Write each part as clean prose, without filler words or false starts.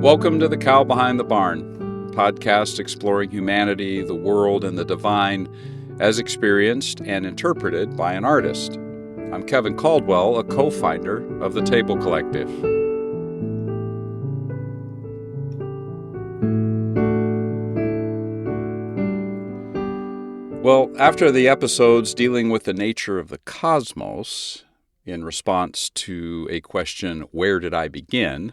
Welcome to The Cow Behind the Barn, a podcast exploring humanity, the world, and the divine as experienced and interpreted by an artist. I'm Kevin Caldwell, a co-founder of the Table Collective. Well, after the episodes dealing with the nature of the cosmos, in response to a question, where did I begin?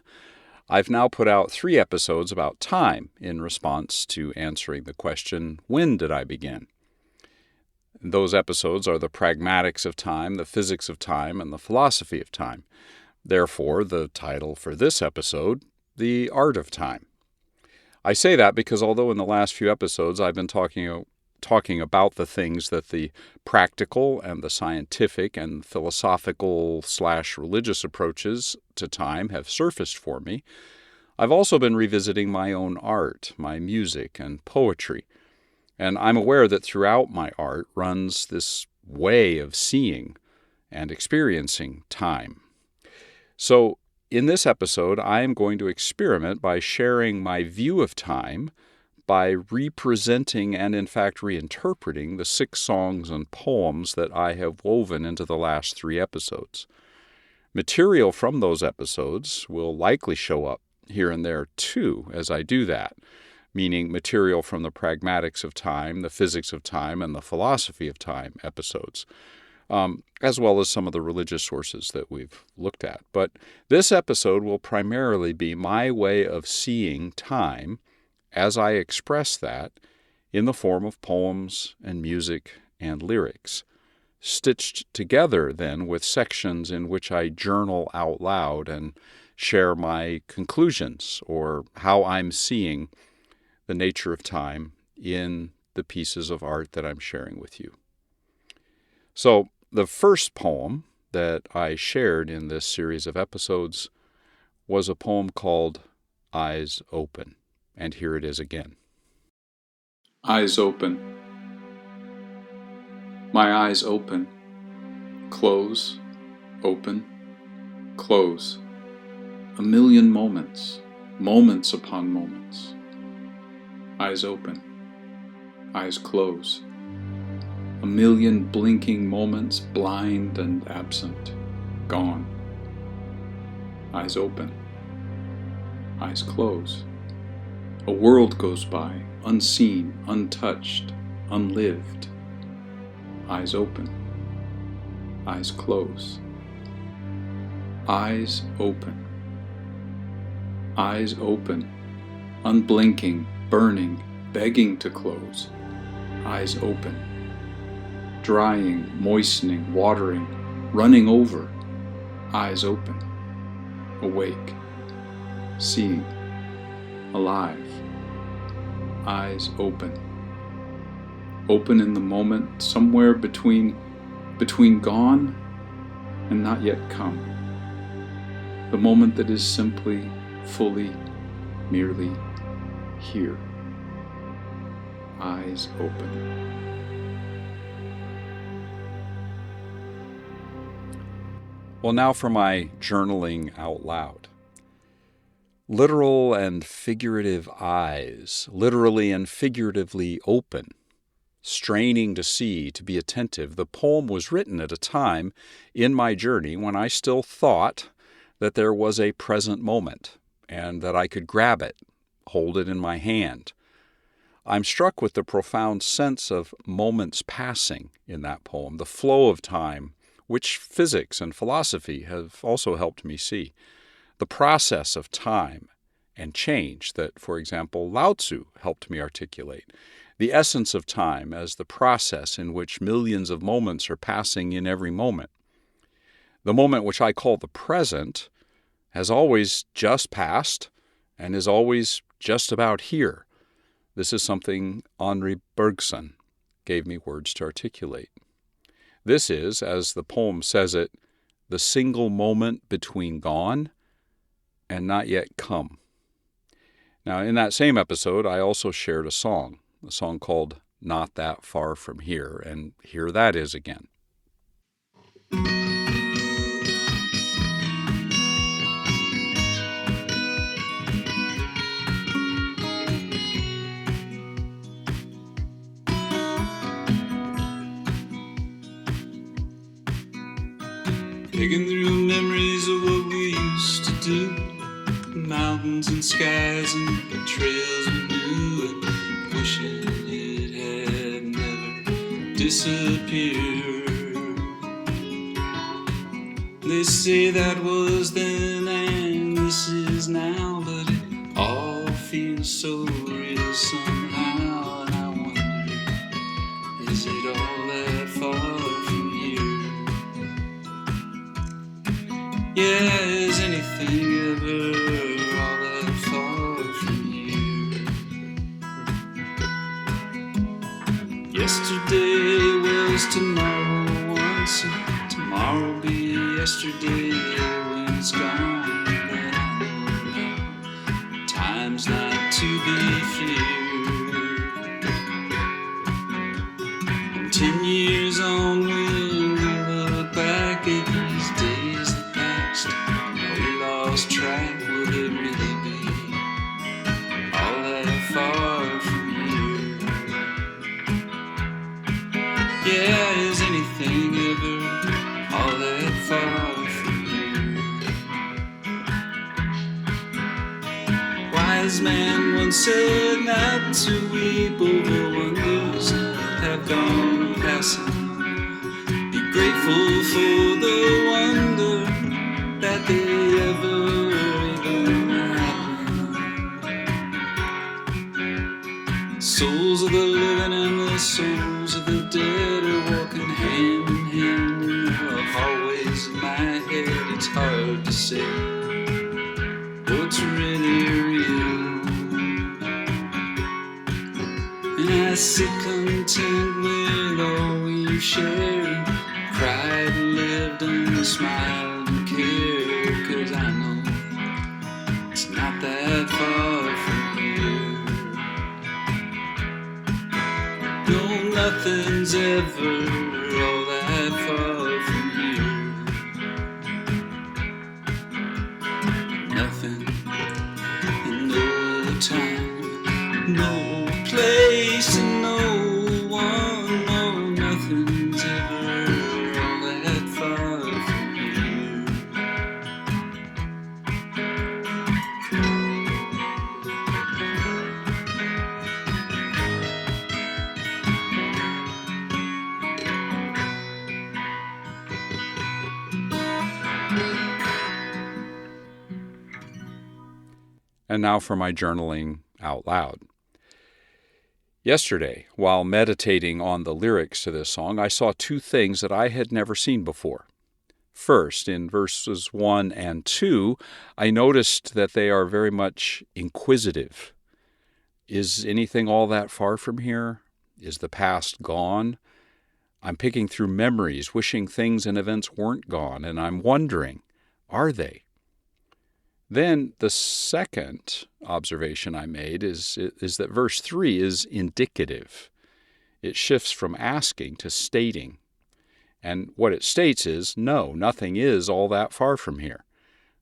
I've now put out 3 episodes about time in response to answering the question, when did I begin? Those episodes are the pragmatics of time, the physics of time, and the philosophy of time. Therefore, the title for this episode, The Art of Time. I say that because although in the last few episodes I've been talking about the things that the practical and the scientific and philosophical/religious approaches to time have surfaced for me, I've also been revisiting my own art, my music and poetry. And I'm aware that throughout my art runs this way of seeing and experiencing time. So in this episode, I am going to experiment by sharing my view of time by representing and in fact reinterpreting the 6 songs and poems that I have woven into the last 3 episodes. Material from those episodes will likely show up here and there too as I do that, meaning material from the pragmatics of time, the physics of time, and the philosophy of time episodes, as well as some of the religious sources that we've looked at. But this episode will primarily be my way of seeing time as I express that in the form of poems and music and lyrics, stitched together then with sections in which I journal out loud and share my conclusions or how I'm seeing the nature of time in the pieces of art that I'm sharing with you. So the first poem that I shared in this series of episodes was a poem called Eyes Open. And here it is again. Eyes open. My eyes open. Close, open, close. A million moments, moments upon moments. Eyes open. Eyes close. A million blinking moments, blind and absent, gone. Eyes open. Eyes close. A world goes by, unseen, untouched, unlived. Eyes open. Eyes close. Eyes open. Eyes open. Unblinking, burning, begging to close. Eyes open. Drying, moistening, watering, running over. Eyes open. Awake. Seeing. Alive. Eyes open. Open in the moment, somewhere between gone and not yet come. The moment that is simply, fully, merely here. Eyes open. Well, now for my journaling out loud. Literal and figurative eyes, literally and figuratively open, straining to see, to be attentive. The poem was written at a time in my journey when I still thought that there was a present moment and that I could grab it, hold it in my hand. I'm struck with the profound sense of moments passing in that poem, the flow of time, which physics and philosophy have also helped me see. The process of time and change that, for example, Lao Tzu helped me articulate. The essence of time as the process in which millions of moments are passing in every moment. The moment which I call the present has always just passed and is always just about here. This is something Henri Bergson gave me words to articulate. This is, as the poem says it, the single moment between gone and not yet come. Now, in that same episode, I also shared a song called Not That Far From Here, and here that is again. Picking through memories of what we used to do, mountains and skies and the trails we knew, and wishing it had never disappeared. They say that was then and this is now, but it all feels so real somehow, and I wonder, is it all that far from here? Yeah, is anything ever all that far from here? Yesterday was tomorrow once, and tomorrow will be yesterday when it's gone. But I know time's not to be feared. And 10 years on, when we look back at these days that passed, we lost track. Will it really be all that far from here? Yeah, is anything ever all that far from here? Wise man once said not to weep over wonders that have gone passing. Be grateful for the wonder that they ever even happened. Souls of the living and the souls of the dead are walking hand in hand in the hallways of my head. It's hard to say what's really real, and I sit content with all we've shared, cried and lived and smiled and cared, 'cause I know it's not that far from here. No, nothing's ever all that far from here. Nothing and no time, no place and no one. No, nothing's ever all that far from here. And now for my journaling out loud. Yesterday, while meditating on the lyrics to this song, I saw two things that I had never seen before. First, in verses 1 and 2, I noticed that they are very much inquisitive. Is anything all that far from here? Is the past gone? I'm picking through memories, wishing things and events weren't gone, and I'm wondering, are they? Then the second observation I made is that verse 3 is indicative. It shifts from asking to stating. And what it states is, no, nothing is all that far from here.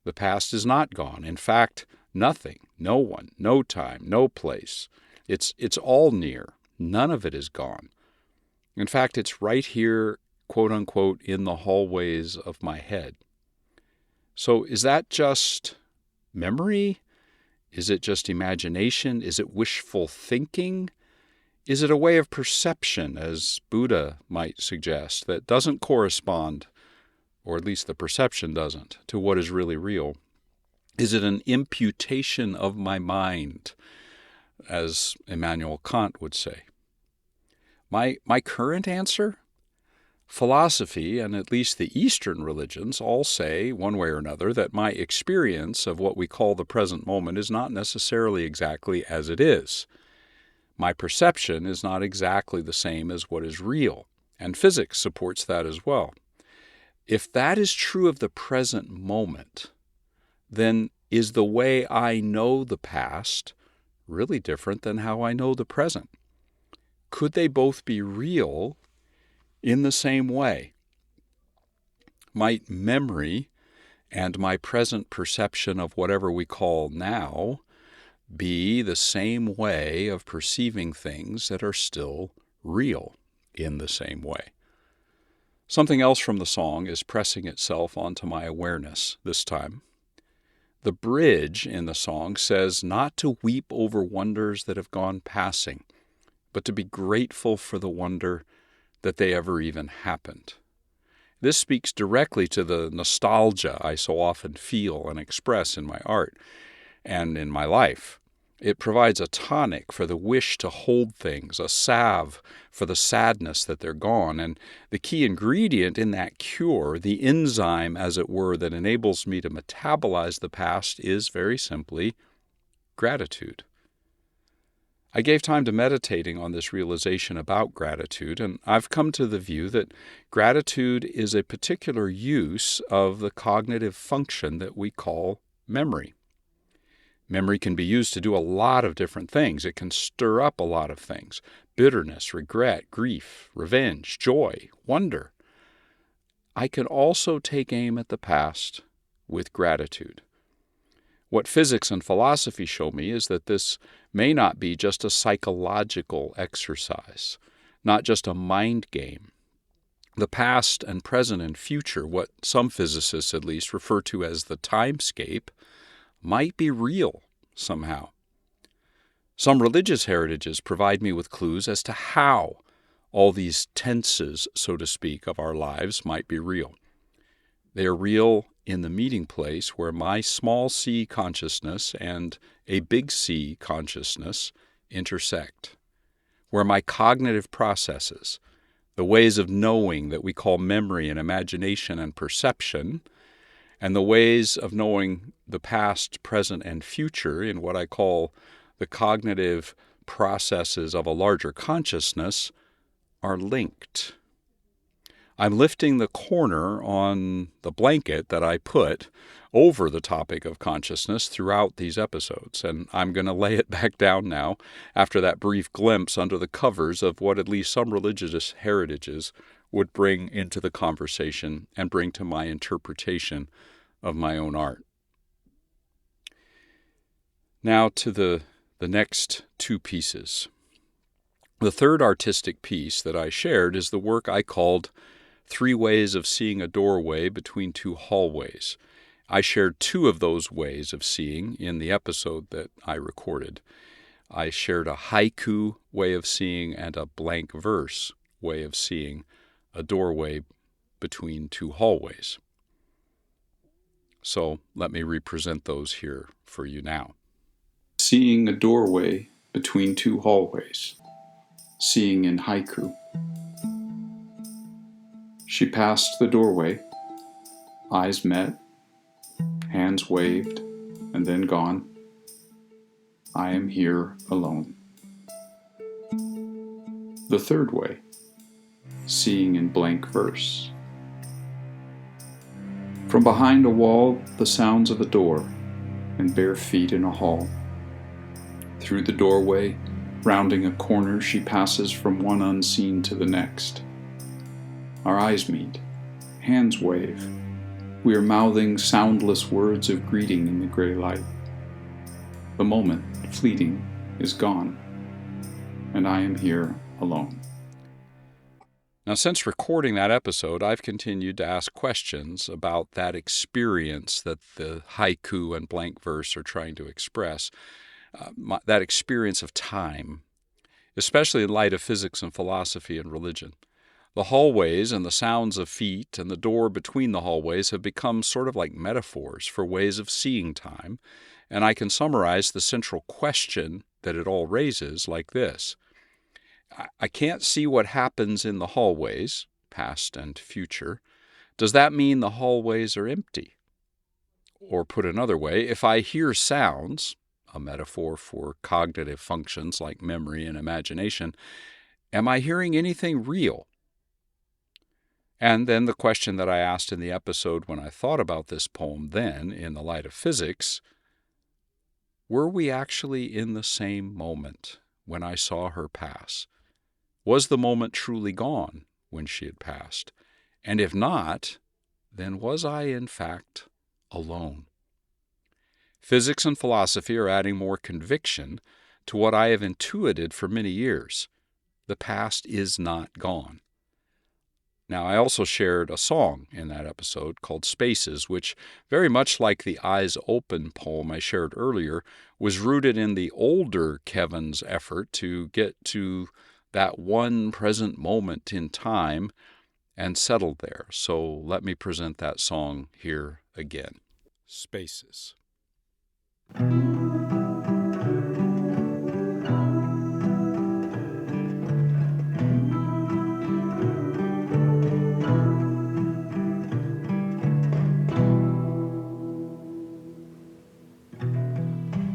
The past is not gone. In fact, nothing, no one, no time, no place. It's all near. None of it is gone. In fact, it's right here, quote unquote, in the hallways of my head. So is that just memory? Is it just imagination? Is it wishful thinking? Is it a way of perception, as Buddha might suggest, that doesn't correspond, or at least the perception doesn't, to what is really real? Is it an imputation of my mind, as Immanuel Kant would say? My current answer? Philosophy, and at least the Eastern religions, all say, one way or another, that my experience of what we call the present moment is not necessarily exactly as it is. My perception is not exactly the same as what is real, and physics supports that as well. If that is true of the present moment, then is the way I know the past really different than how I know the present? Could they both be real in the same way? Might memory and my present perception of whatever we call now be the same way of perceiving things that are still real in the same way? Something else from the song is pressing itself onto my awareness this time. The bridge in the song says not to weep over wonders that have gone passing, but to be grateful for the wonder that they ever even happened. This speaks directly to the nostalgia I so often feel and express in my art and in my life. It provides a tonic for the wish to hold things, a salve for the sadness that they're gone, and the key ingredient in that cure, the enzyme, as it were, that enables me to metabolize the past is very simply gratitude. I gave time to meditating on this realization about gratitude, and I've come to the view that gratitude is a particular use of the cognitive function that we call memory. Memory can be used to do a lot of different things. It can stir up a lot of things: bitterness, regret, grief, revenge, joy, wonder. I can also take aim at the past with gratitude. What physics and philosophy show me is that this may not be just a psychological exercise, not just a mind game. The past and present and future, what some physicists at least refer to as the timescape, might be real somehow. Some religious heritages provide me with clues as to how all these tenses, so to speak, of our lives might be real. They are real in the meeting place where my small c consciousness and a big C consciousness intersect, where my cognitive processes, the ways of knowing that we call memory and imagination and perception, and the ways of knowing the past, present, and future in what I call the cognitive processes of a larger consciousness, are linked. I'm lifting the corner on the blanket that I put over the topic of consciousness throughout these episodes, and I'm going to lay it back down now after that brief glimpse under the covers of what at least some religious heritages would bring into the conversation and bring to my interpretation of my own art. Now to the next two pieces. The third artistic piece that I shared is the work I called 3 Ways of Seeing a Doorway Between Two Hallways. I shared 2 of those ways of seeing in the episode that I recorded. I shared a haiku way of seeing and a blank verse way of seeing a doorway between 2 hallways. So let me represent those here for you now. Seeing a doorway between 2 hallways. Seeing in haiku. She passed the doorway, eyes met, hands waved, and then gone. I am here alone. The third way, seeing in blank verse. From behind a wall, the sounds of a door, and bare feet in a hall. Through the doorway, rounding a corner, she passes from one unseen to the next. Our eyes meet, hands wave. We are mouthing soundless words of greeting in the gray light. The moment, fleeting, is gone, and I am here alone. Now, since recording that episode, I've continued to ask questions about that experience that the haiku and blank verse are trying to express, that experience of time, especially in light of physics and philosophy and religion. The hallways and the sounds of feet and the door between the hallways have become sort of like metaphors for ways of seeing time, and I can summarize the central question that it all raises like this. I can't see what happens in the hallways, past and future. Does that mean the hallways are empty? Or put another way, if I hear sounds, a metaphor for cognitive functions like memory and imagination, am I hearing anything real? And then the question that I asked in the episode when I thought about this poem then, in the light of physics, were we actually in the same moment when I saw her pass? Was the moment truly gone when she had passed? And if not, then was I in fact alone? Physics and philosophy are adding more conviction to what I have intuited for many years. The past is not gone. Now, I also shared a song in that episode called Spaces, which, very much like the Eyes Open poem I shared earlier, was rooted in the older Kevin's effort to get to that one present moment in time and settle there. So let me present that song here again. Spaces.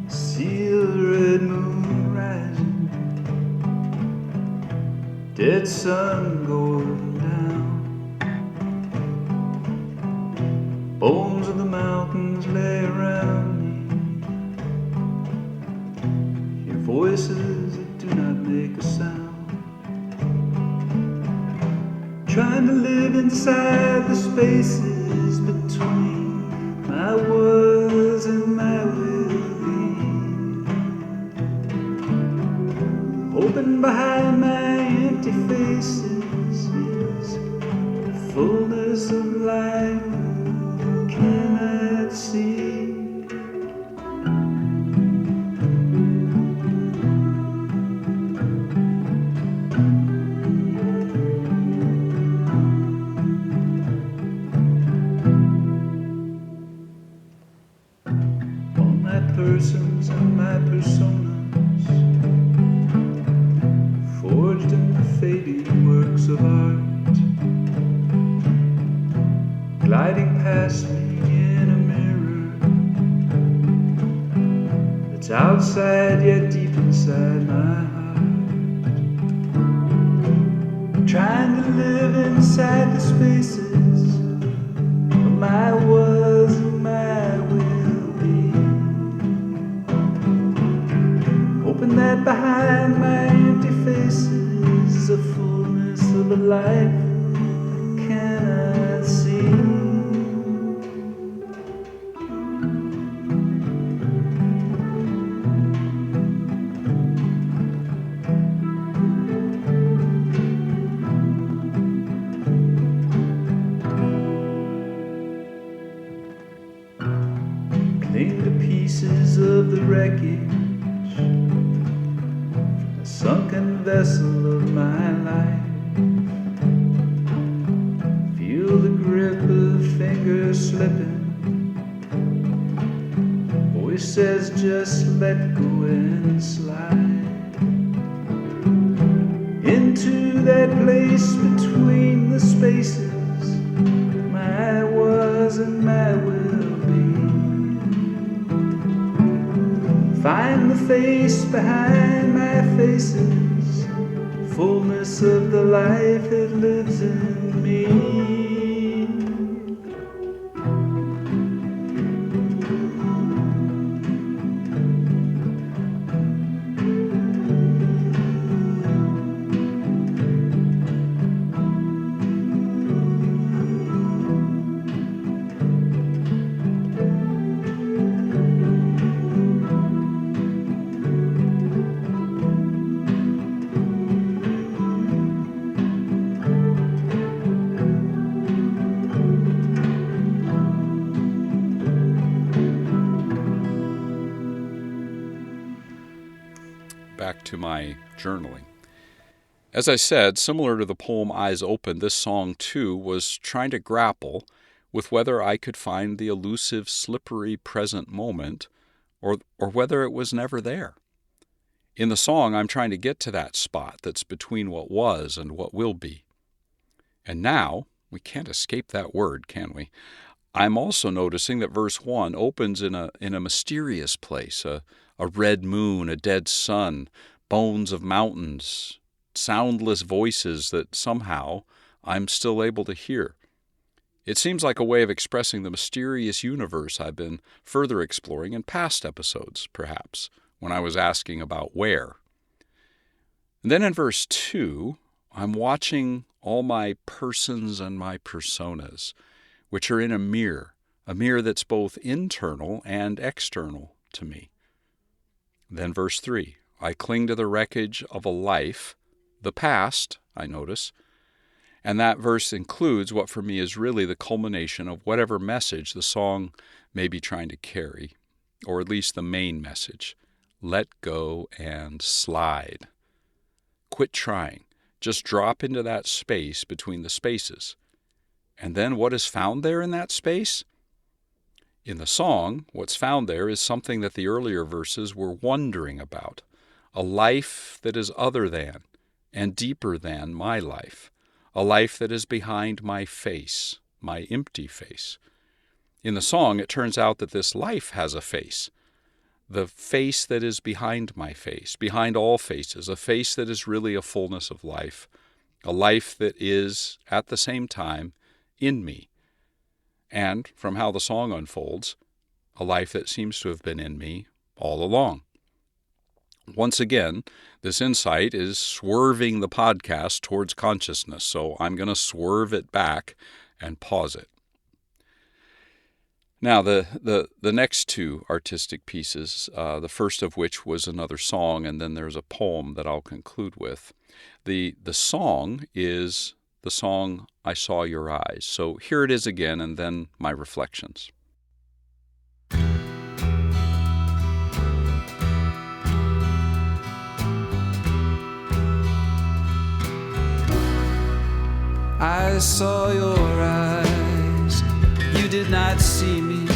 See the red moon rising, dead sun going down. Bones of the mountains lay around me. Hear voices that do not make a sound. Trying to live inside the spaces between my was and my will be. Hoping behind my empty faces is the fullness of life I cannot see. All my persons and my personas, forged in the faded works of art, gliding past me in a mirror that's outside yet deep inside my heart. Trying to live inside the spaces of my was and my will be. Hoping that behind my empty faces is a fullness of a life I cannot see. Cling to pieces of the wreckage, a sunken vessel of my life. Feel the grip of fingers slipping. Voice says just let go and slide into that place between the spaces my was and my will be. Find the face behind my faces, fullness of the life that lives in me. Back to my journaling. As I said, similar to the poem Eyes Open, this song too was trying to grapple with whether I could find the elusive, slippery present moment or whether it was never there. In the song, I'm trying to get to that spot that's between what was and what will be. And now, we can't escape that word, can we? I'm also noticing that verse 1 opens in a mysterious place, a red moon, a dead sun, bones of mountains, soundless voices that somehow I'm still able to hear. It seems like a way of expressing the mysterious universe I've been further exploring in past episodes, perhaps, when I was asking about where. And then in verse 2, I'm watching all my persons and my personas, which are in a mirror that's both internal and external to me. Then verse 3, I cling to the wreckage of a life, the past, I notice, And that verse includes what for me is really the culmination of whatever message the song may be trying to carry, or at least the main message. Let go and slide. Quit trying. Just drop into that space between the spaces. And then what is found there in that space? In the song, what's found there is something that the earlier verses were wondering about, a life that is other than and deeper than my life, a life that is behind my face, my empty face. In the song, it turns out that this life has a face, the face that is behind my face, behind all faces, a face that is really a fullness of life, a life that is, at the same time, in me. And, from how the song unfolds, a life that seems to have been in me all along. Once again, this insight is swerving the podcast towards consciousness, so I'm going to swerve it back and pause it. Now, the next two artistic pieces, the first of which was another song, and then there's a poem that I'll conclude with. The song is the song I Saw Your Eyes. So here it is again, and then my reflections. I saw your eyes, you did not see me.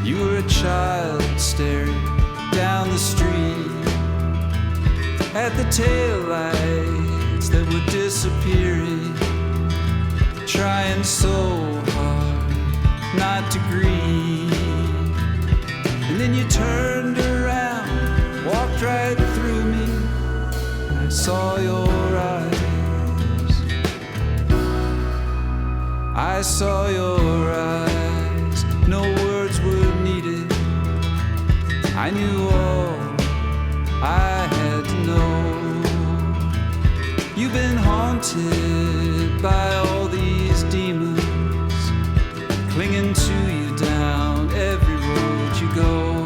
You were a child staring down the street at the taillights that were disappearing, trying so hard not to grieve. And then you turned around, walked right through me, and I saw your eyes. I saw your eyes, no words were needed. I knew all I had to know. You've been haunted by all these demons, clinging to you down every road you go.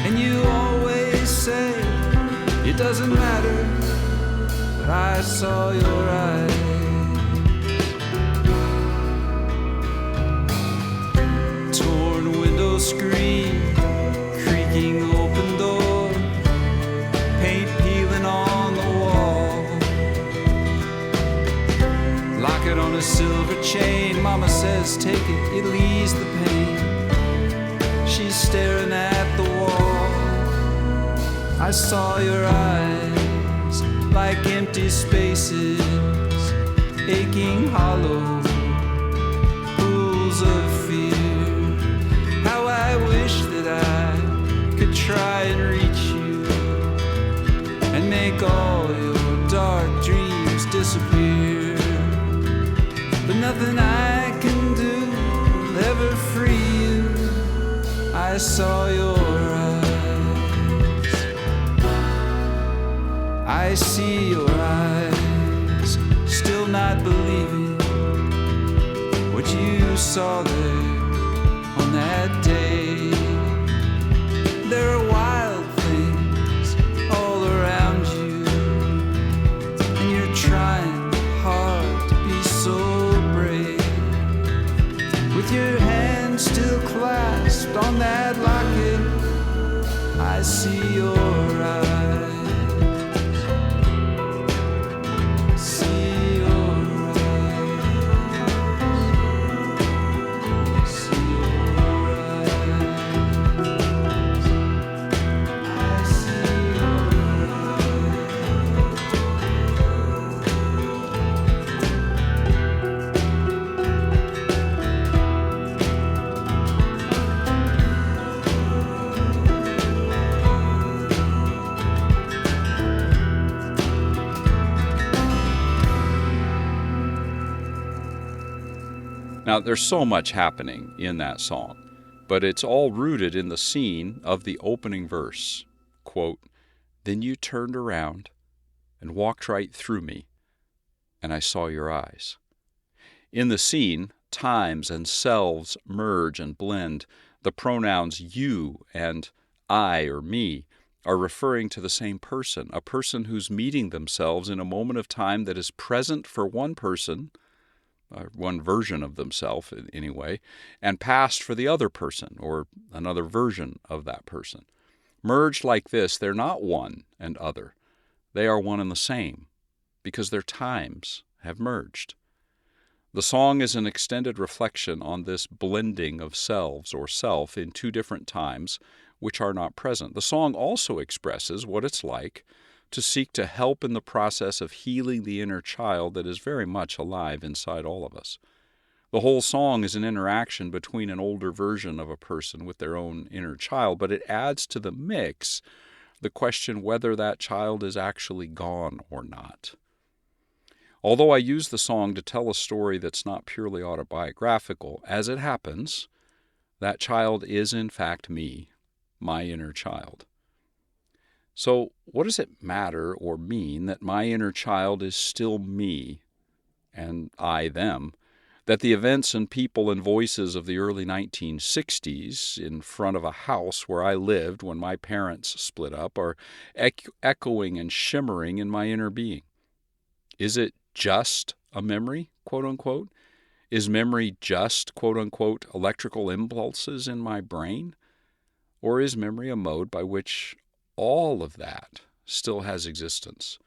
And you always say, it doesn't matter, but I saw your eyes. Screen, creaking open door, paint peeling on the wall, locket on a silver chain. Mama says take it, it'll ease the pain. She's staring at the wall. I saw your eyes like empty spaces, aching hollow pools of fear. I wish that I could try and reach you and make all your dark dreams disappear. But nothing I can do will ever free you. I saw your eyes. I see your eyes, still not believing what you saw there on that day. There are wild things all around you, and you're trying hard to be so brave. With your hand still clasped on that locket, I see your eyes. See your eyes. See your Now, there's so much happening in that song, but it's all rooted in the scene of the opening verse. Quote, "Then you turned around and walked right through me, and I saw your eyes." In the scene, times and selves merge and blend. The pronouns you and I or me are referring to the same person, a person who's meeting themselves in a moment of time that is present for one person, one version of themselves anyway, and past for the other person, or another version of that person. Merged like this, they're not one and other. They are one and the same, because their times have merged. The song is an extended reflection on this blending of selves or self in two different times which are not present. The song also expresses what it's like to seek to help in the process of healing the inner child that is very much alive inside all of us. The whole song is an interaction between an older version of a person with their own inner child, but it adds to the mix the question whether that child is actually gone or not. Although I use the song to tell a story that's not purely autobiographical, as it happens, that child is in fact me, my inner child. So what does it matter or mean that my inner child is still me and I them, that the events and people and voices of the early 1960s in front of a house where I lived when my parents split up are echoing and shimmering in my inner being? Is it just a memory, quote unquote? Is memory just, quote unquote, electrical impulses in my brain? Or is memory a mode by which all of that still has existence,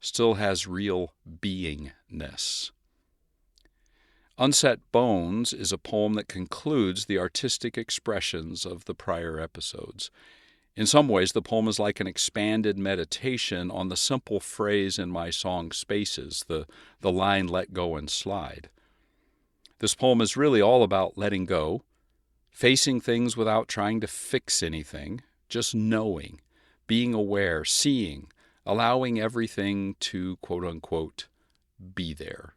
still has real beingness? Unset Bones is a poem that concludes the artistic expressions of the prior episodes. In some ways, the poem is like an expanded meditation on the simple phrase in my song Spaces, the line, let go and slide. This poem is really all about letting go, facing things without trying to fix anything, just knowing, being aware, seeing, allowing everything to, quote unquote, be there.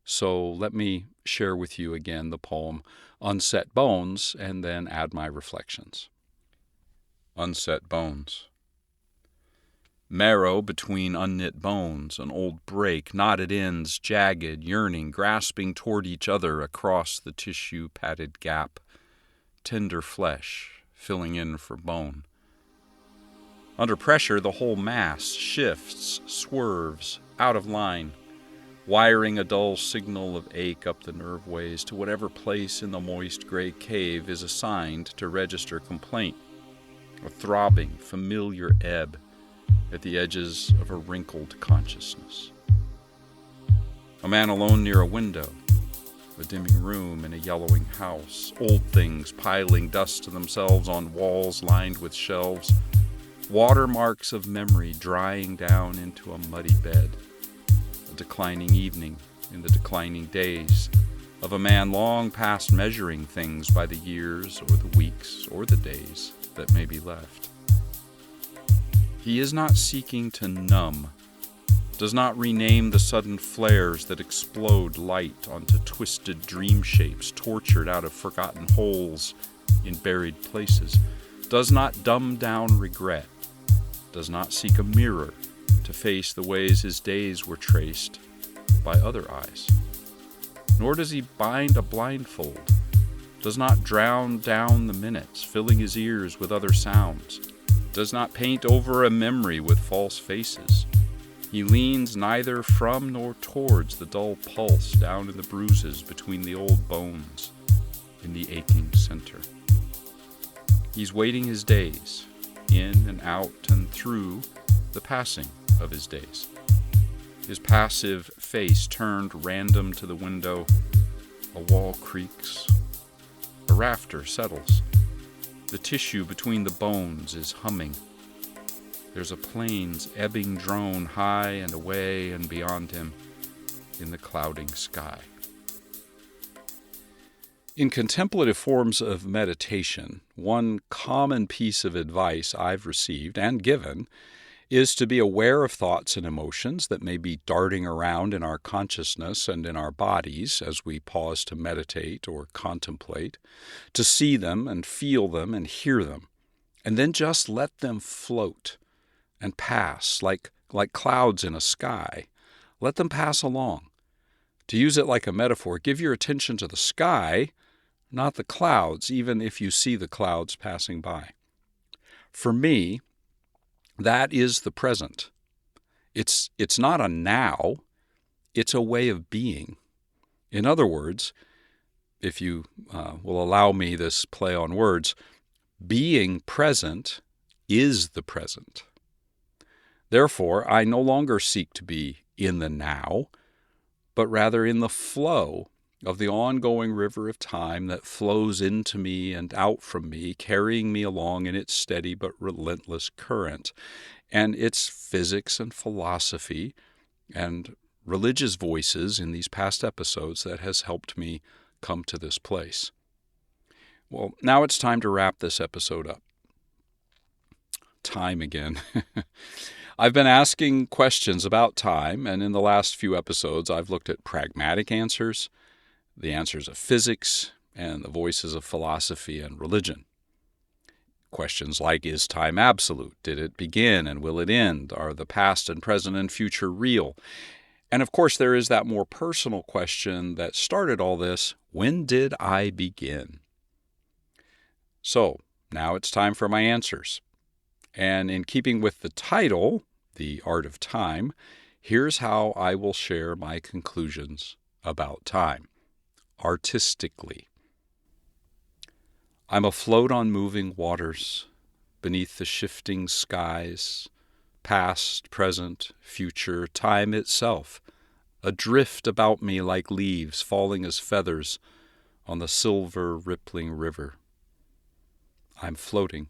So let me share with you again the poem Unset Bones and then add my reflections. Unset Bones. Marrow between unknit bones, an old break, knotted ends, jagged, yearning, grasping toward each other across the tissue-padded gap. Tender flesh, filling in for bone. Under pressure, the whole mass shifts, swerves, out of line, wiring a dull signal of ache up the nerve ways to whatever place in the moist gray cave is assigned to register complaint, a throbbing, familiar ebb at the edges of a wrinkled consciousness. A man alone near a window, a dimming room in a yellowing house, old things piling dust to themselves on walls lined with shelves, watermarks of memory drying down into a muddy bed, a declining evening in the declining days of a man long past measuring things by the years or the weeks or the days that may be left. He is not seeking to numb, does not rename the sudden flares that explode light onto twisted dream shapes tortured out of forgotten holes in buried places, does not dumb down regret, does not seek a mirror to face the ways his days were traced by other eyes. Nor does he bind a blindfold, does not drown down the minutes, filling his ears with other sounds, does not paint over a memory with false faces. He leans neither from nor towards the dull pulse down in the bruises between the old bones in the aching center. He's waiting his days, in and out and through the passing of his days. His passive face turned random to the window, a wall creaks, a rafter settles. The tissue between the bones is humming. There's a plane's ebbing drone high and away and beyond him in the clouding sky. In contemplative forms of meditation, one common piece of advice I've received and given is to be aware of thoughts and emotions that may be darting around in our consciousness and in our bodies as we pause to meditate or contemplate, to see them and feel them and hear them, and then just let them float and pass like clouds in a sky. Let them pass along. To use it like a metaphor, give your attention to the sky, not the clouds, even if you see the clouds passing by. For me, That is the present. It's not a now, it's a way of being. In other words, if you will allow me this play on words, being present is the present. Therefore, I no longer seek to be in the now, but rather in the flow of the ongoing river of time that flows into me and out from me, carrying me along in its steady but relentless current. And it's physics and philosophy and religious voices in these past episodes that has helped me come to this place. Well, now it's time to wrap this episode up. Time again. I've been asking questions about time, and in the last few episodes I've looked at pragmatic answers, the answers of physics, and the voices of philosophy and religion. Questions like, is time absolute? Did it begin and will it end? Are the past and present and future real? And of course there is that more personal question that started all this, when did I begin? So, now it's time for my answers. And in keeping with the title, The Art of Time, here's how I will share my conclusions about time, artistically. I'm afloat on moving waters, beneath the shifting skies, past, present, future, time itself, adrift about me like leaves falling as feathers on the silver rippling river. I'm floating.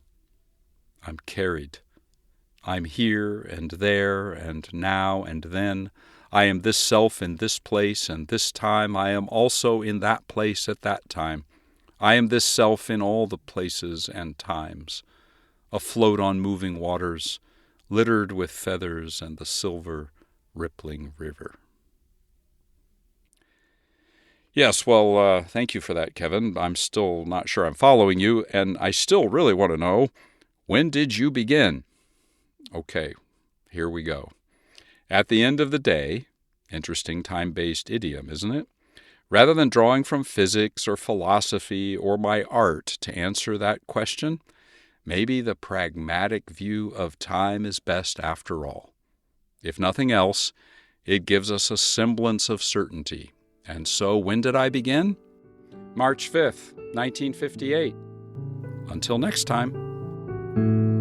I'm carried. I'm here and there and now and then. I am this self in this place and this time. I am also in that place at that time. I am this self in all the places and times, afloat on moving waters, littered with feathers and the silver rippling river. Yes, well, thank you for that, Kevin. I'm still not sure I'm following you, and I still really want to know, when did you begin? Okay, here we go. At the end of the day, interesting time-based idiom, isn't it? Rather than drawing from physics or philosophy or my art to answer that question, maybe the pragmatic view of time is best after all. If nothing else, it gives us a semblance of certainty. And so, when did I begin? March 5th, 1958. Until next time.